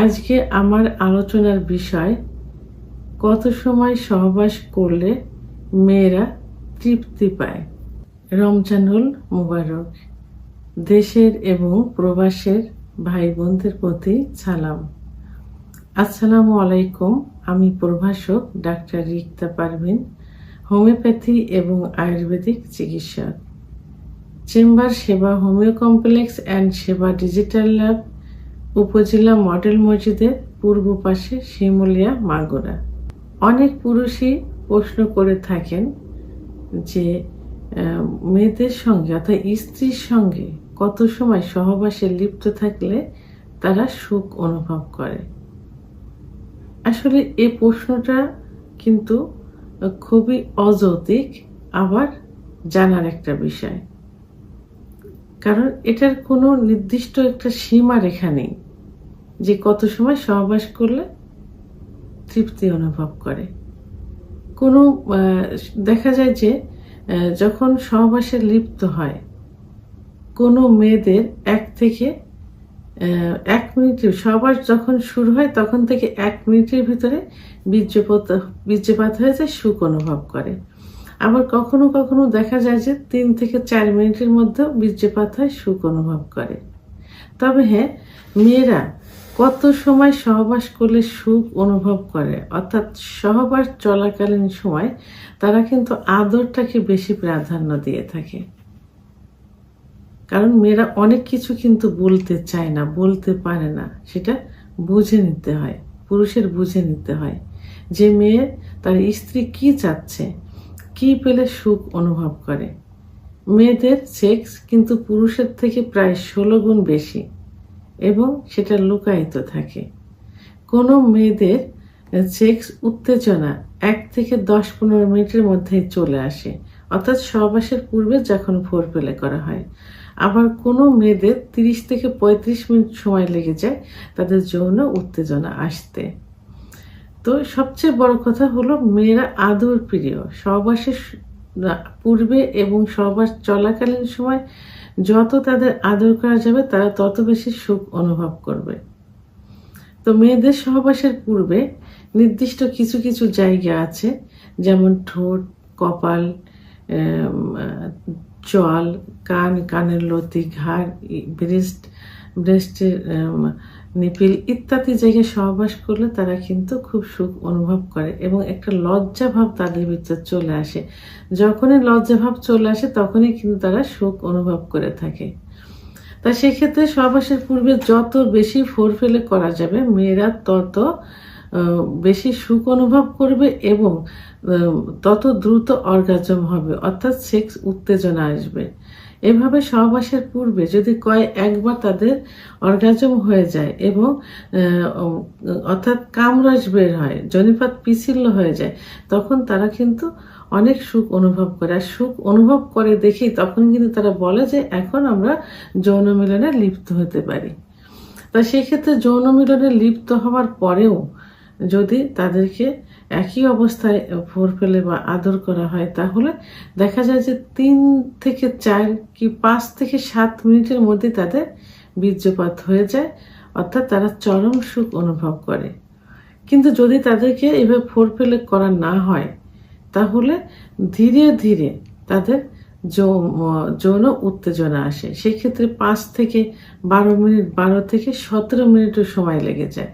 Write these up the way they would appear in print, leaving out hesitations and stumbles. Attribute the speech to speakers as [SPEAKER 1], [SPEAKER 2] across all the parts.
[SPEAKER 1] আজকে আমার আলোচনার বিষয়, কত সময় সহবাস করলে মেয়েরা তৃপ্তি পায়। রমজানুল মুবারক। দেশের এবং প্রবাসের ভাই বোনদের প্রতি সালাম। আসসালামু আলাইকুম। আমি প্রভাষক ডাক্তার রিক্তা পারভিন, হোমিওপ্যাথি এবং আয়ুর্বেদিক চিকিৎসক। চেম্বার সেবা হোমিও কমপ্লেক্স অ্যান্ড সেবা ডিজিটাল ল্যাব, উপজেলা মডেল মসজিদের পূর্ব পাশে, শিমুলিয়া, মাগুরা। অনেক পুরুষই প্রশ্ন করে থাকেন যে মেয়েদের সঙ্গে অর্থাৎ স্ত্রীর সঙ্গে কত সময় সহবাসে লিপ্ত থাকলে তারা সুখ অনুভব করে। আসলে এই প্রশ্নটা কিন্তু খুবই অযৌক্তিক, আবার জানার একটা বিষয়, কারণ এটার কোনো নির্দিষ্ট একটা সীমা রেখা নেই যে কত সময় সহবাস করলে তৃপ্তি অনুভব করে। কোনো দেখা যায় যে যখন সহবাসে লিপ্ত হয় কোনো মেয়েদের 1 থেকে 1 মিনিটের সহবাস যখন শুরু হয় তখন থেকে 1 মিনিটের ভিতরে বীর্যপাত হয়ে যায়, সুখ অনুভব করে। আবার কখনো কখনো দেখা যায় যে 3 থেকে 4 মিনিটের মধ্যে বীর্যপাত হয়, সুখ অনুভব করে। তবে হ্যাঁ, মেয়েরা কত সময় সহবাস করলে সুখ অনুভব করে, অর্থাৎ সহবাস চলাকালীন সময় তারা কিন্তু আদরটাকে বেশি প্রাধান্য দিয়ে থাকে। কারণ মেয়েরা অনেক কিছু কিন্তু বলতে চায় না, বলতে পারে না, সেটা বুঝে নিতে হয়, পুরুষের বুঝে নিতে হয় যে মেয়ে তার স্ত্রী কি চাচ্ছে, কি পেলে সুখ অনুভব করে। মেয়েদের সেক্স কিন্তু পুরুষের থেকে প্রায় 16 গুণ বেশি এবং সেটা লুকায়িত থাকে। কোনো মেয়েদের সেক্স উত্তেজনা 1 থেকে 10-15 মিনিটের মধ্যেই চলে আসে, অর্থাৎ সহবাসের পূর্বে যখন ফোরপ্লে করা হয়। আবার কোনো মেয়েদের 30 থেকে 35 মিনিট সময় লেগে যায় তাদের যৌন উত্তেজনা আসতে। তো সবচেয়ে বড় কথা হলো মেয়েরা আদর প্রিয়। সহবাসের পূর্বে এবং সহবাস চলাকালীন সময় যত তাদের আদর করা যাবে তারা তত বেশি সুখ অনুভব করবে। তো মেয়েদের সহবাসের পূর্বে নির্দিষ্ট কিছু কিছু জায়গা আছে, যেমন ঠোঁট, কপাল, চোয়াল, কান, কানের লতি, ঘাড়, ব্রেস্টের নিপিল ইত্যাদি জায়গায় সহবাস করলে তারা কিন্তু খুব সুখ অনুভব করে এবং একটা লজ্জা ভাব তাদের ভিতরে চলে আসে। যখনই লজ্জা ভাব চলে আসে তখনই কিন্তু তারা সুখ অনুভব করে থাকে। তা সেক্ষেত্রে সহবাসের পূর্বে যত বেশি ফোরপ্লে করা যাবে মেয়েরা তত বেশি সুখ অনুভব করবে এবং তত দ্রুত অর্গাজম হবে, অর্থাৎ সেক্স উত্তেজনা আসবে। এভাবে সহবাসের পূর্বে যদি একবার তাদের অর্গাজম হয়ে যায় এবং অর্থাৎ কামরস বের হয়, জনিপাত পিছিল্য হয়ে যায়, তখন তারা কিন্তু অনেক সুখ অনুভব করে। আর সুখ অনুভব করে দেখেই তখন কিন্তু তারা বলে যে এখন আমরা যৌন মিলনে লিপ্ত হতে পারি। তা সেক্ষেত্রে যৌন মিলনে লিপ্ত হওয়ার পরেও যদি তাদেরকে একই অবস্থায় ফোরপ্লে বা আদর করা হয় তাহলে দেখা যায় যে 3 থেকে 4 কি 5 থেকে 7 মিনিটের মধ্যে তাদের বীর্যপাত হয়ে যায়, অর্থাৎ তারা চরম সুখ অনুভব করে। কিন্তু যদি তাদেরকে এভাবে ফোরপ্লে করা না হয় তাহলে ধীরে ধীরে তাদের যৌন উত্তেজনা আসে। সেক্ষেত্রে 5 থেকে 12 মিনিট, 12 থেকে 17 মিনিটও সময় লেগে যায়।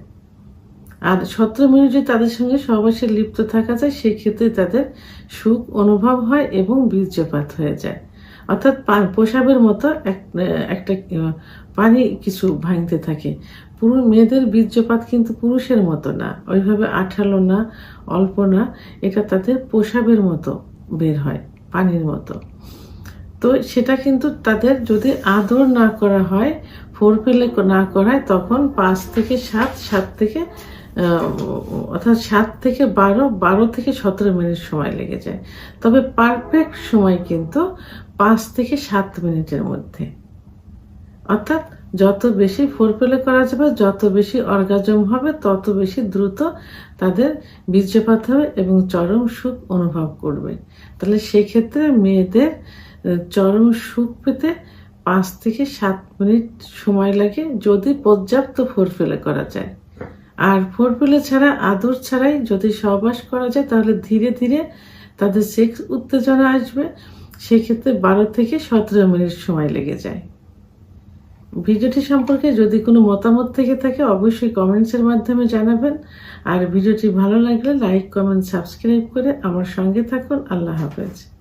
[SPEAKER 1] আর 17 মিনিট যদি তাদের সঙ্গে সহবাসে লিপ্ত থাকা যায় সেক্ষেত্রে তাদের সুখ অনুভব হয় এবং বীর্যপাত হয়ে যায়, অর্থাৎ প্রসাবের মতো একটা পানি কিছু ভাঙতে থাকে। মেয়েদের বীর্যপাত কিন্তু পুরুষের মতো না, ওইভাবে আঠালো না, অল্প না, এটা তাদের প্রসাবের মতো বের হয়, পানির মতো। তো সেটা কিন্তু তাদের যদি আদর না করা হয়, ফোরপ্লে না করা হয়, তখন 5 থেকে 7 থেকে অর্থাৎ 7 থেকে 12 থেকে 17 মিনিট সময় লেগে যায়। তবে পারফেক্ট সময় কিন্তু 5 থেকে 7 মিনিটের মধ্যে। অর্থাৎ যত বেশি ফোরপ্লে করা যাবে, যত বেশি অর্গাজম হবে, তত বেশি দ্রুত তাদের বীর্যপাত হবে এবং চরম সুখ অনুভব করবে। তাহলে সেক্ষেত্রে মেয়েদের চরম সুখ পেতে 5 থেকে 7 মিনিট সময় লাগে যদি পর্যাপ্ত ফোরপ্লে করা যায়। আর ফোরপ্লে ছাড়া, আদর ছাড়াই যদি সহবাস করা যায় তাহলে ধীরে ধীরে তাদের সেক্স উত্তেজনা আসবে। সেক্ষেত্রে 12 থেকে 17 মিনিট সময় লেগে যায়। ভিডিওটি সম্পর্কে যদি কোনো মতামত থেকে থাকে অবশ্যই কমেন্টসের মাধ্যমে জানাবেন। আর ভিডিওটি ভালো লাগলে লাইক, কমেন্ট, সাবস্ক্রাইব করে আমার সঙ্গে থাকুন। আল্লাহ হাফেজ।